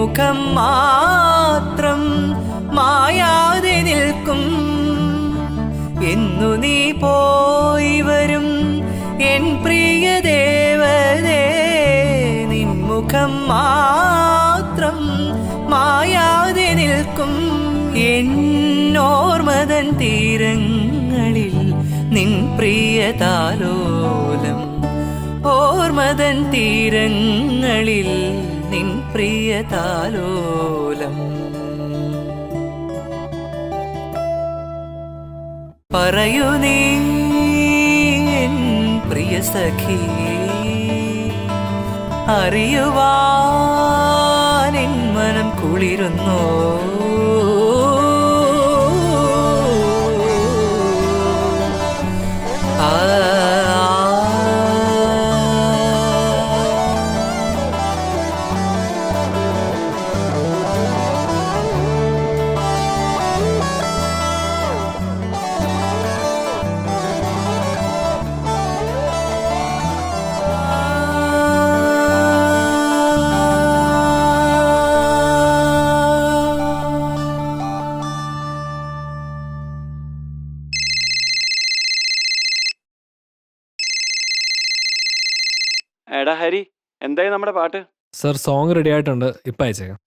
മുഖം മാത്രം മായാതെ നിൽക്കും. എന്നു നീ പോയി വരും എൻ പ്രിയ ദേവതേ, നിൻമുഖം മാത്രം മായാതെ നിൽക്കും. എന്നോർമതൻ തീരങ്ങളിൽ നിൻ പ്രിയ താലോലം, ഓർമതൻ തീരങ്ങളിൽ നിൻ പ്രിയ താലോലം. പറയൂ നീ എൻ പ്രിയ സഖി, അറിയുവാൻ എൻ മനം കുളിരുന്നോ? എടാ ഹരി, എന്തായി നമ്മുടെ പാട്ട്? സർ സോങ് റെഡി ആയിട്ടുണ്ട്, ഇപ്പം അയച്ചേക്കാം.